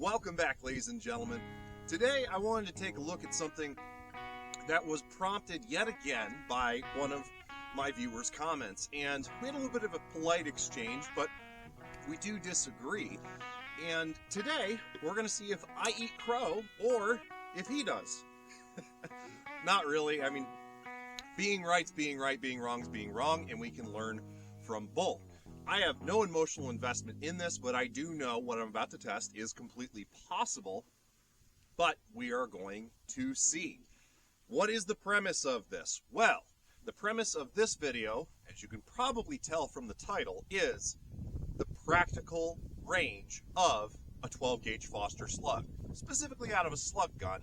Welcome back, ladies and gentlemen. Today I wanted to take a look at something that was prompted yet again by one of my viewers' comments, and we had a little bit of a polite exchange, but we do disagree. And today we're going to see if I eat crow or if he does. Not really. I mean, being right's being right, being wrong's being wrong, and we can learn from both. I have no emotional investment in this, but I do know what I'm about to test is completely possible, but we are going to see. What is the premise of this? Well, the premise of this video, as you can probably tell from the title, is the practical range of a 12-gauge Foster slug, specifically out of a slug gun,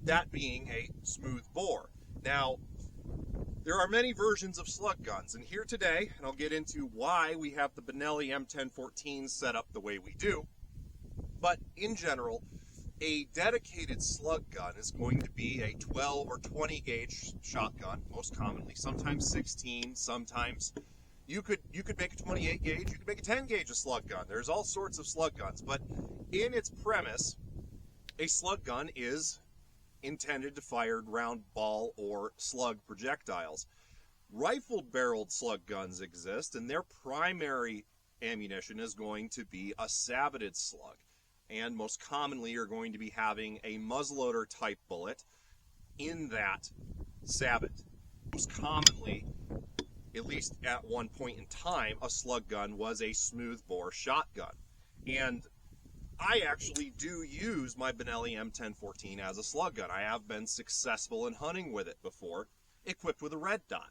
that being a smooth bore. Now, there are many versions of slug guns, and here today, and I'll get into why we have the Benelli M1014 set up the way we do, but in general, a dedicated slug gun is going to be a 12 or 20 gauge shotgun, most commonly, sometimes 16, sometimes you could make a 28 gauge, you could make a 10 gauge a slug gun. There's all sorts of slug guns, but in its premise, a slug gun is intended to fire round ball or slug projectiles. Rifled barreled slug guns exist, and their primary ammunition is going to be a saboted slug, and most commonly you're going to be having a muzzleloader type bullet in that sabot. Most commonly, at least at one point in time, a slug gun was a smooth bore shotgun, and I actually do use my Benelli M1014 as a slug gun. I have been successful in hunting with it before, equipped with a red dot.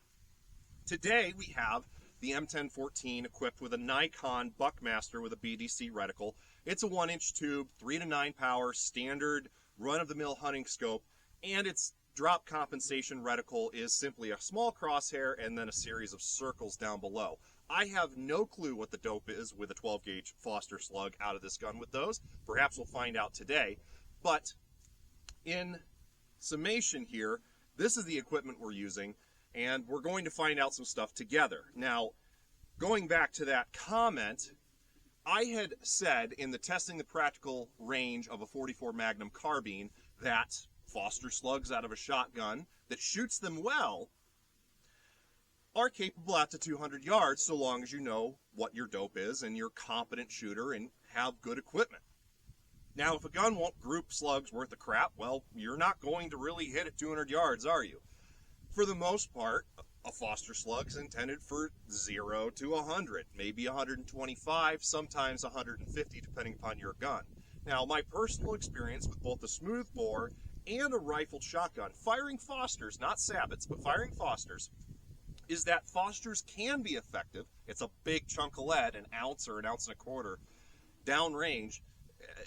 Today we have the M1014 equipped with a Nikon BUCKMASTER with a BDC reticle. It's a 1-inch tube, 3 to 9 power, standard run-of-the-mill hunting scope, and its drop compensation reticle is simply a small crosshair and then a series of circles down below. I have no clue what the dope is with a 12-gauge Foster slug out of this gun with those. Perhaps we'll find out today. But in summation here, this is the equipment we're using, and we're going to find out some stuff together. Now, going back to that comment, I had said in the testing the practical range of a 44 Magnum carbine that Foster slugs out of a shotgun that shoots them well are capable out to 200 yards so long as you know what your dope is and you're a competent shooter and have good equipment. Now, if a gun won't group slugs worth of crap, well, you're not going to really hit at 200 yards, are you? For the most part, a Foster slug's intended for 0 to 100, maybe 125, sometimes 150, depending upon your gun. Now, my personal experience with both a smooth bore and a rifled shotgun, firing Fosters, not sabots, but firing Fosters, is that Fosters can be effective. It's a big chunk of lead, an ounce or an ounce and a quarter, downrange.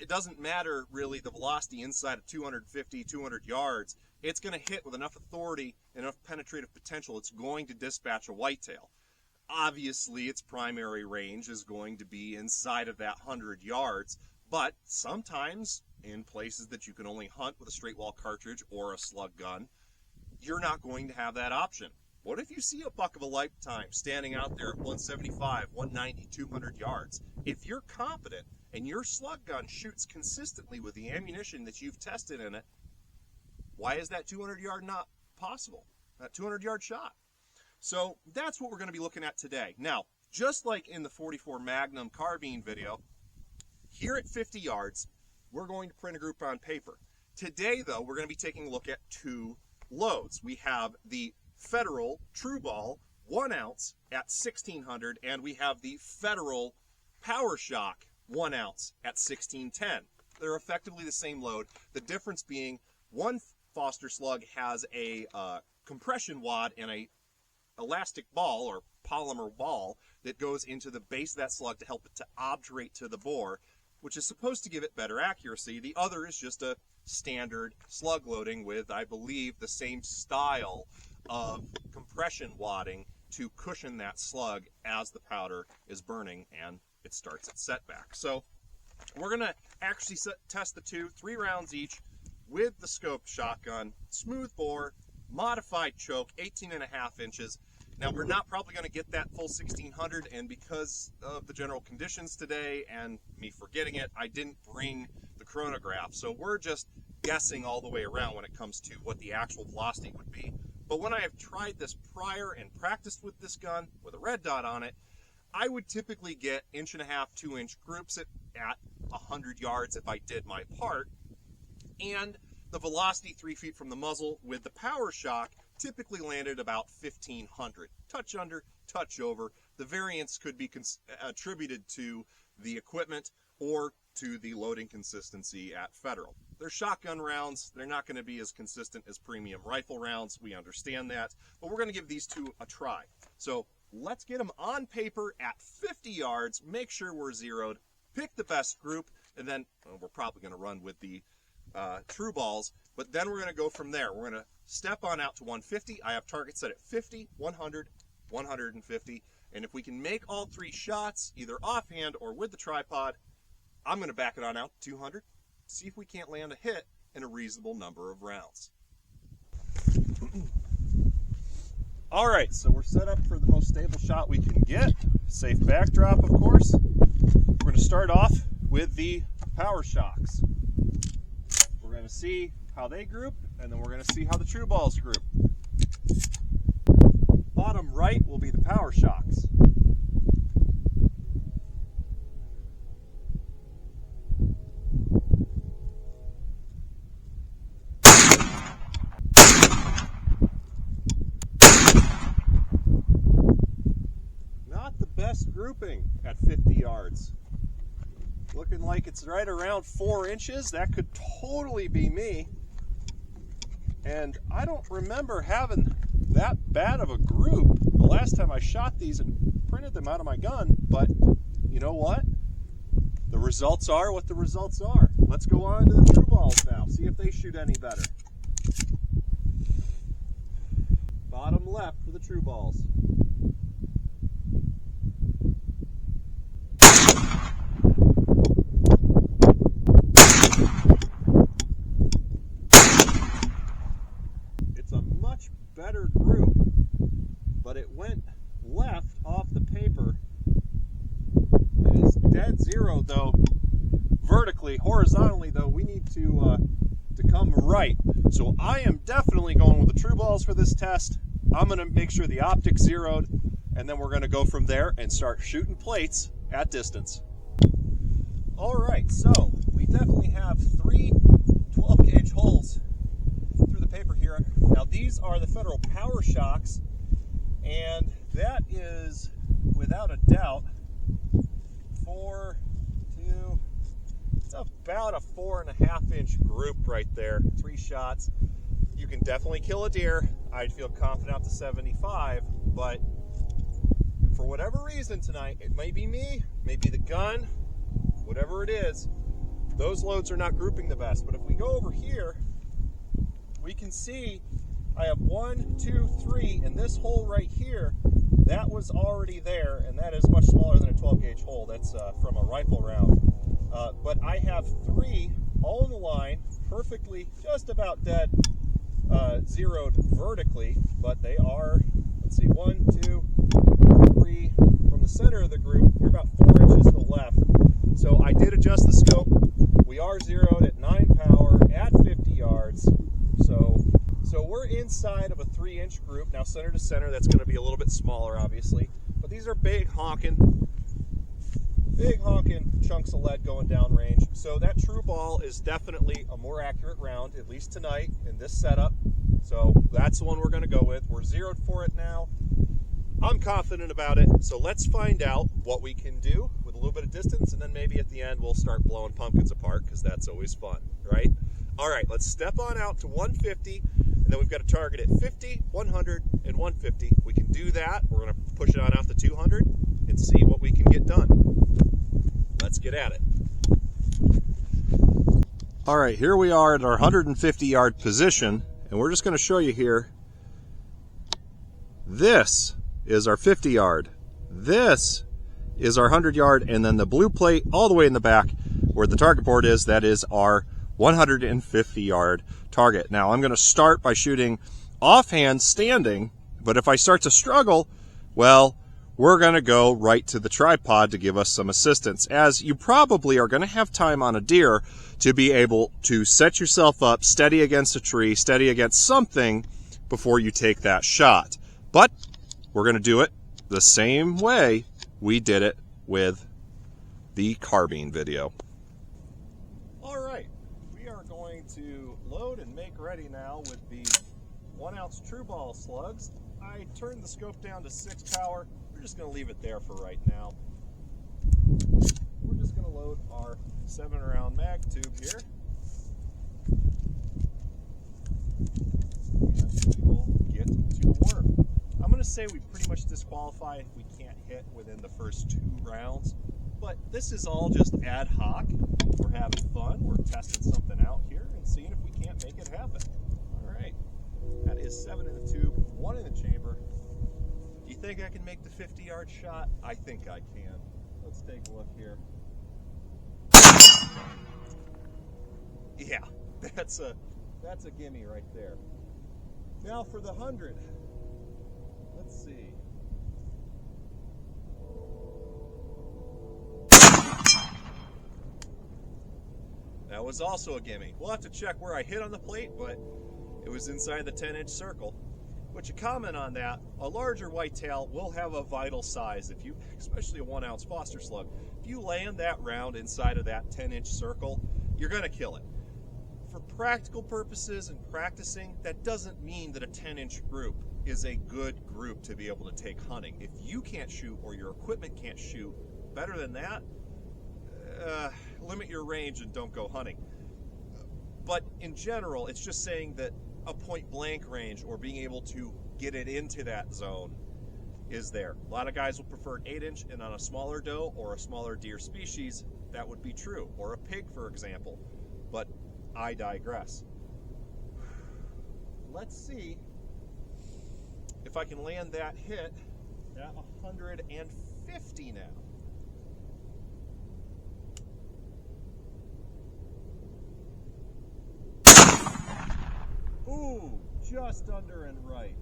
It doesn't matter really the velocity inside of 250, 200 yards. It's going to hit with enough authority and enough penetrative potential. It's going to dispatch a whitetail. Obviously, its primary range is going to be inside of that 100 yards, but sometimes in places that you can only hunt with a straight wall cartridge or a slug gun, you're not going to have that option. What if you see a buck of a lifetime standing out there at 175, 190, 200 yards? If you're competent and your slug gun shoots consistently with the ammunition that you've tested in it, why is that 200 yard not possible? That 200 yard shot. So that's what we're going to be looking at today. Now, just like in the 44 Magnum carbine video, here at 50 yards, we're going to print a group on paper. Today, though, we're going to be taking a look at two loads. We have the Federal TruBall 1 ounce at 1600, and we have the Federal PowerShok 1 ounce at 1610. They're effectively the same load. The difference being one Foster slug has a compression wad and a elastic ball or polymer ball that goes into the base of that slug to help it to obturate to the bore, which is supposed to give it better accuracy. The other is just a standard slug loading with, I believe, the same style of compression wadding to cushion that slug as the powder is burning and it starts its setback. So we're going to actually test the two, 3 rounds each, with the scoped shotgun, smooth bore, modified choke, 18.5 inches. Now, we're not probably going to get that full 1600, and because of the general conditions today and me forgetting it, I didn't bring the chronograph, so we're just guessing all the way around when it comes to what the actual velocity would be. But when I have tried this prior and practiced with this gun with a red dot on it, I would typically get 1.5 to 2 inch groups at 100 yards if I did my part, and the velocity 3 feet from the muzzle with the PowerShok typically landed about 1,500. Touch under, touch over. The variance could be attributed to the equipment or to the loading consistency at Federal. They're shotgun rounds. They're not going to be as consistent as premium rifle rounds. We understand that, but we're going to give these two a try. So let's get them on paper at 50 yards, make sure we're zeroed, pick the best group, and then we're probably going to run with the TruBalls, but then we're going to go from there. We're going to step on out to 150. I have targets set at 50, 100, 150, and if we can make all 3 shots, either offhand or with the tripod, I'm going to back it on out to 200, see if we can't land a hit in a reasonable number of rounds. All right, so we're set up for the most stable shot we can get. Safe backdrop, of course. We're going to start off with the PowerShoks. We're going to see how they group, and then we're going to see how the TruBalls group. Bottom right will be the PowerShoks. Not the best grouping at 50 yards. Looking like it's right around 4 inches. That could totally be me. And I don't remember having that bad of a group the last time I shot these and printed them out of my gun, but you know what? The results are what the results are. Let's go on to the TruBalls now, see if they shoot any better. Bottom left for the TruBalls. Better group, but it went left off the paper. It is dead zero though, vertically. Horizontally though, we need to come right. So I am definitely going with the TruBalls for this test. I'm going to make sure the Optic zeroed, and then we're going to go from there and start shooting plates at distance. All right, so we definitely have 3 12 gauge holes through the paper here. Now these are the Federal PowerShoks, and that is without a doubt it's about a 4.5 inch group right there. 3 shots. You can definitely kill a deer. I'd feel confident out to 75, but for whatever reason tonight, it may be me, maybe the gun, whatever it is, those loads are not grouping the best. But if we go over here, we can see I have 1, 2, 3, and this hole right here, that was already there, and that is much smaller than a 12 gauge hole. That's from a rifle round. But I have 3 all in the line, perfectly, just about dead, zeroed vertically, but they are, let's see, 1, 2, 3, from the center of the group, you're about 4 inches to the left. So I did adjust the scope. We are zeroed at 9 power at 50 yards. So we're inside of a 3 inch group. Now center to center, that's going to be a little bit smaller obviously, but these are big honking chunks of lead going down range. So that TruBall is definitely a more accurate round, at least tonight in this setup. So that's the one we're going to go with. We're zeroed for it now. I'm confident about it. So let's find out what we can do with a little bit of distance, and then maybe at the end we'll start blowing pumpkins apart, because that's always fun, right? All right, let's step on out to 150, and then we've got a target at 50, 100, and 150. We can do that. We're going to push it on out to 200 and see what we can get done. Let's get at it. All right, here we are at our 150 yard position, and we're just going to show you here. This is our 50 yard. This is our 100 yard, and then the blue plate all the way in the back where the target board is, that is our 150 yard target. Now I'm going to start by shooting offhand standing, but if I start to struggle, well, we're going to go right to the tripod to give us some assistance, as you probably are going to have time on a deer to be able to set yourself up steady against a tree, steady against something before you take that shot. But we're going to do it the same way we did it with the carbine video. All right, we are going to load and make ready now with the 1 ounce TruBall slugs. I turned the scope down to 6 power. We're just going to leave it there for right now. We're just going to load our 7-round mag tube here. And we will get to work. I'm going to say we pretty much disqualify if we can't hit within the first 2 rounds. But this is all just ad hoc. We're having fun. We're testing something out here and seeing if we can't make it happen. All right. That is 7 in the tube, 1 in the chamber. Do you think I can make the 50-yard shot? I think I can. Let's take a look here. Yeah, that's a gimme right there. Now for the 100. Let's see. That was also a gimme. We'll have to check where I hit on the plate, but it was inside the 10-inch circle. Which, a comment on that, a larger whitetail will have a vital size, if you, especially a 1 ounce Foster slug. If you land that round inside of that 10-inch circle, you're going to kill it. For practical purposes and practicing, that doesn't mean that a 10-inch group is a good group to be able to take hunting. If you can't shoot or your equipment can't shoot better than that, limit your range and don't go hunting. But in general, it's just saying that a point blank range or being able to get it into that zone is there. A lot of guys will prefer an 8-inch, and on a smaller doe or a smaller deer species, that would be true. Or a pig, for example. But I digress. Let's see if I can land that hit at 150 now. Ooh, just under and right.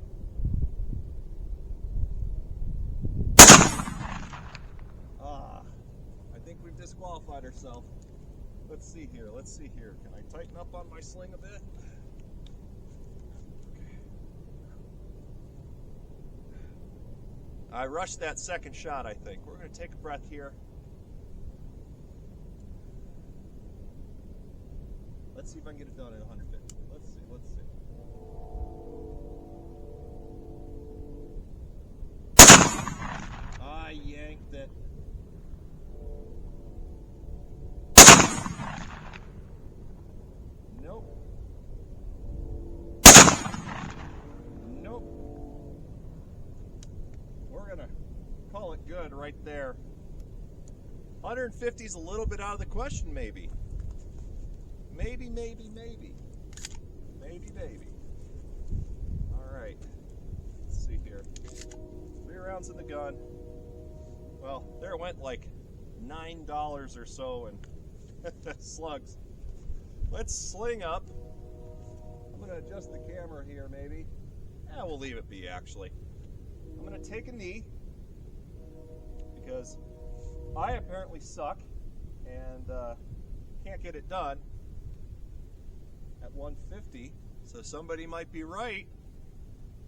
I think we've disqualified ourselves. Let's see here, Can I tighten up on my sling a bit? Okay. I rushed that second shot, I think. We're going to take a breath here. Let's see if I can get it done at 150. Let's see. I yanked it. Nope. We're gonna call it good right there. 150 is a little bit out of the question, maybe. Maybe. All right. Let's see here. 3 rounds in the gun. Well, there went like $9 or so in slugs. Let's sling up. I'm going to adjust the camera here, maybe. We'll leave it be, actually. I'm going to take a knee because I apparently suck and can't get it done at 150, so somebody might be right.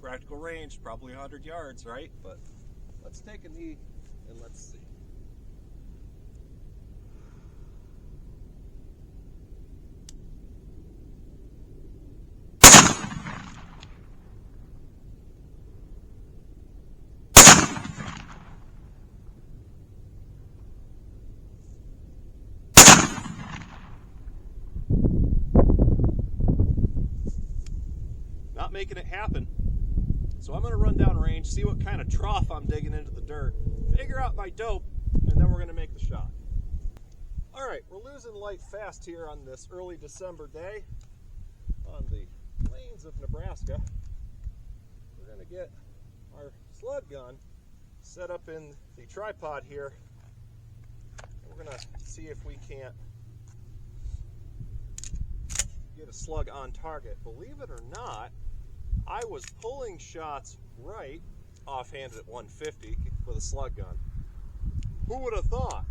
Practical range, probably 100 yards, right? But let's take a knee and let's see. Not making it happen. So I'm going to run down range, see what kind of trough I'm digging into the dirt, figure out my dope, and then we're going to make the shot. All right, we're losing light fast here on this early December day on the plains of Nebraska. We're going to get our slug gun set up in the tripod here. We're going to see if we can't get a slug on target. Believe it or not, I was pulling shots right offhanded at 150. with a slug gun. Who would have thought?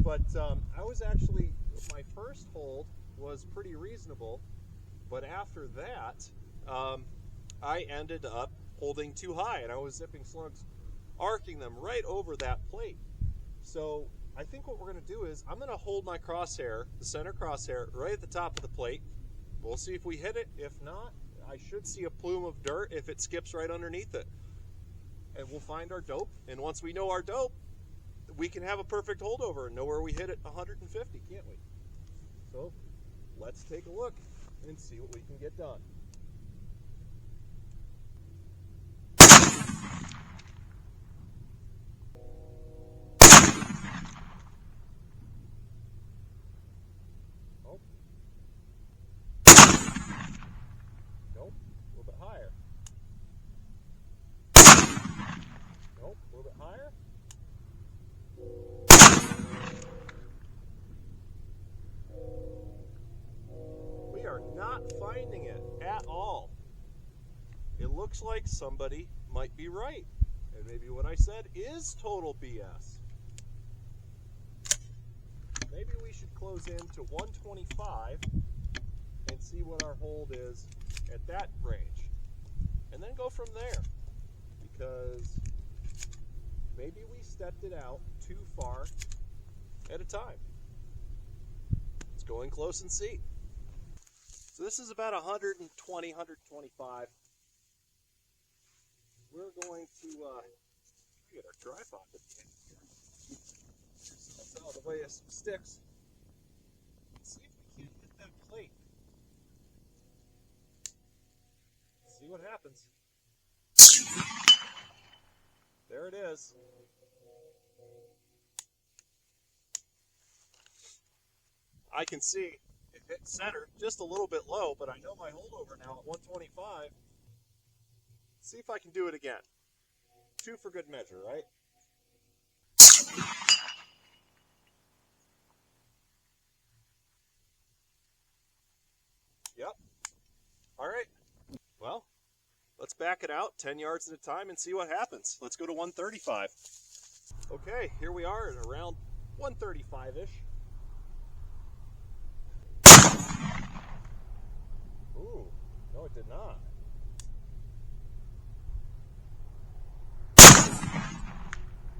But I was actually, my first hold was pretty reasonable, but after that, I ended up holding too high, and I was zipping slugs, arcing them right over that plate. So I think what we're going to do is I'm going to hold my crosshair, the center crosshair, right at the top of the plate. We'll see if we hit it. If not, I should see a plume of dirt if it skips right underneath it. And we'll find our dope, and once we know our dope, we can have a perfect holdover and know where we hit it 150, can't we? So let's take a look and see what we can get done. Oh. Nope, a little bit higher. Nope, a little bit higher. We are not finding it at all. It looks like somebody might be right, and maybe what I said is total BS. Maybe we should close in to 125 and see what our hold is at that range, and then go from there, because maybe we stepped it out too far at a time. Let's go in close and see. So this is about 120, 125. We're going to get our tripod at the end here. That's out of the way of some sticks. Let's see if we can hit that plate. See what happens. There it is. I can see it hit center just a little bit low, but I know my holdover now at 125. See if I can do it again. 2 for good measure, right? Yep. All right. Well, let's back it out 10 yards at a time and see what happens. Let's go to 135. Okay, here we are at around 135-ish. Ooh, no, it did not.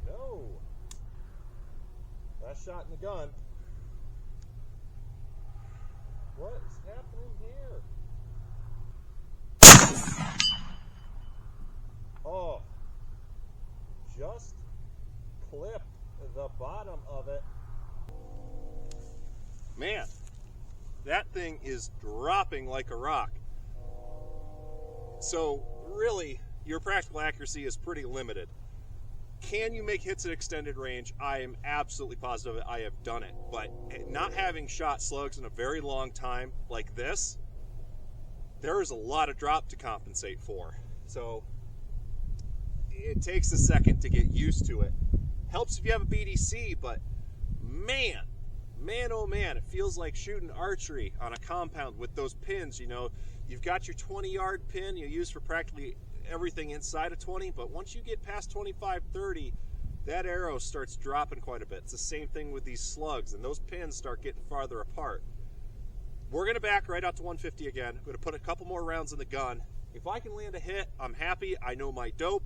No. Last shot in the gun. What is happening here? Oh, just clipped the bottom of it. Man, that thing is dropping like a rock. So really, your practical accuracy is pretty limited. Can you make hits at extended range? I am absolutely positive I have done it, but not having shot slugs in a very long time like this, there is a lot of drop to compensate for. So it takes a second to get used to it. Helps if you have a BDC, but man, oh man, it feels like shooting archery on a compound with those pins. You know, you've got your 20-yard pin you use for practically everything inside of 20, but once you get past 25, 30, that arrow starts dropping quite a bit. It's the same thing with these slugs, and those pins start getting farther apart. We're going to back right out to 150 again. I'm going to put a couple more rounds in the gun. If I can land a hit, I'm happy. I know my dope.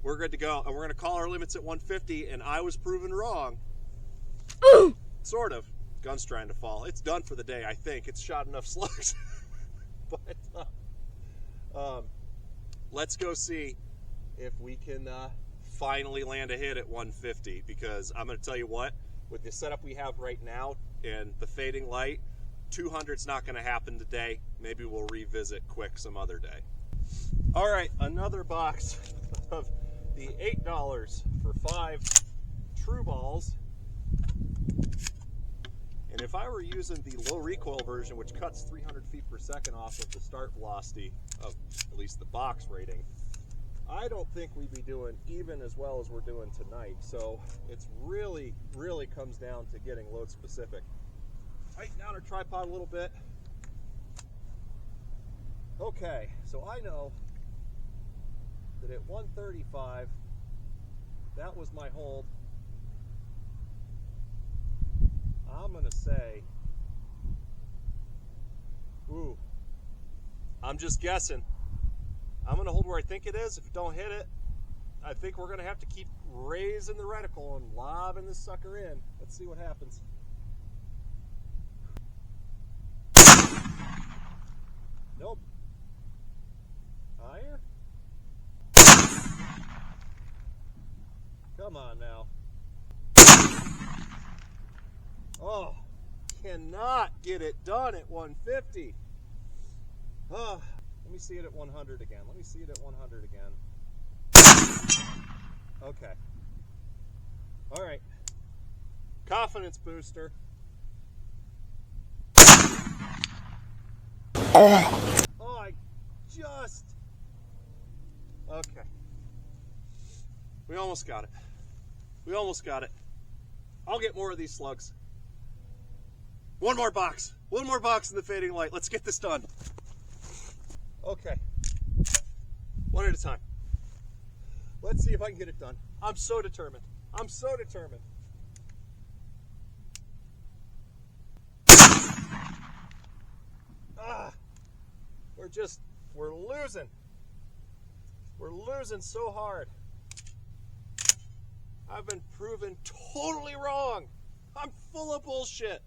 We're good to go, and we're going to call our limits at 150, and I was proven wrong. Sort of. Gun's trying to fall. It's done for the day, I think. It's shot enough slugs. But let's go see if we can finally land a hit at 150, because I'm going to tell you what, with the setup we have right now and the fading light, 200's not going to happen today. Maybe we'll revisit quick some other day. All right, another box of the $8 for 5 TruBalls. And if I were using the low recoil version, which cuts 300 feet per second off of the start velocity of at least the box rating, I don't think we'd be doing even as well as we're doing tonight. So it's really comes down to getting load specific. Tighten down our tripod a little bit. Okay, so I know that at 135, That was my hold. I'm gonna say, ooh, I'm just guessing. I'm gonna hold where I think it is. If it don't hit it, I think we're gonna have to keep raising the reticle and lobbing this sucker in. Let's see what happens. Nope. Higher? Come on now. Oh, cannot get it done at 150. Oh, let me see it at 100 again. Let me see it at 100 again. Okay. All right. Confidence booster. Oh, I just... Okay. We almost got it. We almost got it. I'll get more of these slugs. One more box. One more box in the fading light. Let's get this done. Okay. One at a time. Let's see if I can get it done. I'm so determined. I'm so determined. Ah, we're losing. We're losing so hard. I've been proven totally wrong. I'm full of bullshit.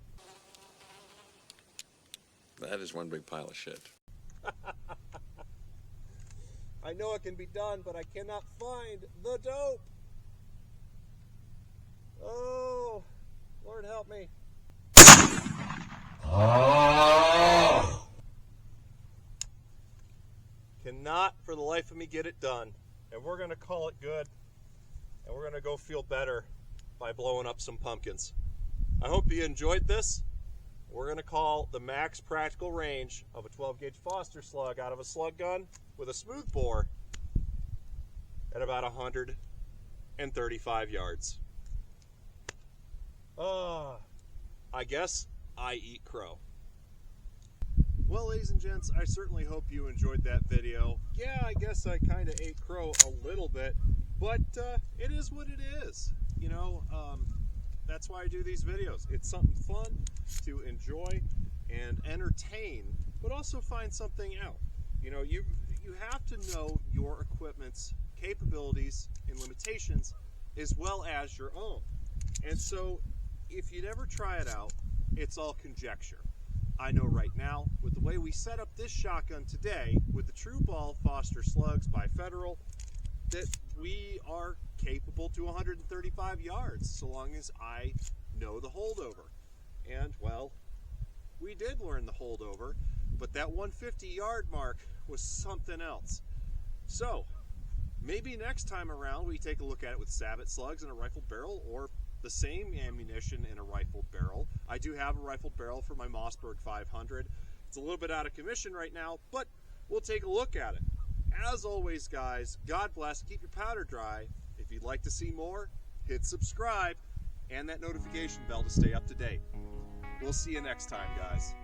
That is one big pile of shit. I know it can be done, but I cannot find the dope. Oh, Lord help me. Oh. Cannot for the life of me get it done. And we're going to call it good. And we're going to go feel better by blowing up some pumpkins. I hope you enjoyed this. We're going to call the max practical range of a 12 gauge Foster slug out of a slug gun with a smooth bore at about 135 yards. I guess I eat crow. Well, ladies and gents, I certainly hope you enjoyed that video. Yeah, I guess I kind of ate crow a little bit, but it is what it is. You know, that's why I do these videos. It's something fun to enjoy and entertain, but also find something out. You know, you have to know your equipment's capabilities and limitations as well as your own. And so if you never try it out, it's all conjecture. I know right now, with the way we set up this shotgun today, with the TruBall Foster Slugs by Federal, that we are capable to 135 yards, so long as I know the holdover. And, well, we did learn the holdover, but that 150 yard mark was something else. So, maybe next time around we take a look at it with Sabot slugs in a rifled barrel, or the same ammunition in a rifled barrel. I do have a rifled barrel for my Mossberg 500. It's a little bit out of commission right now, but we'll take a look at it. As always, guys, God bless, keep your powder dry. If you'd like to see more, hit subscribe and that notification bell to stay up to date. We'll see you next time, guys.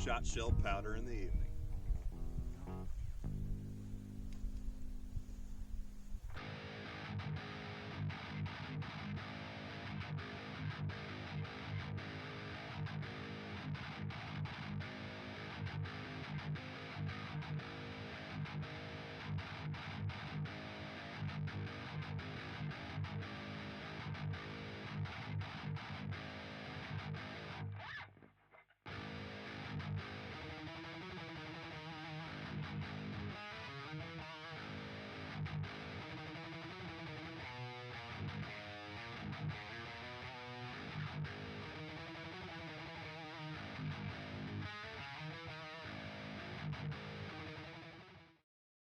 Shot shell powder in the evening.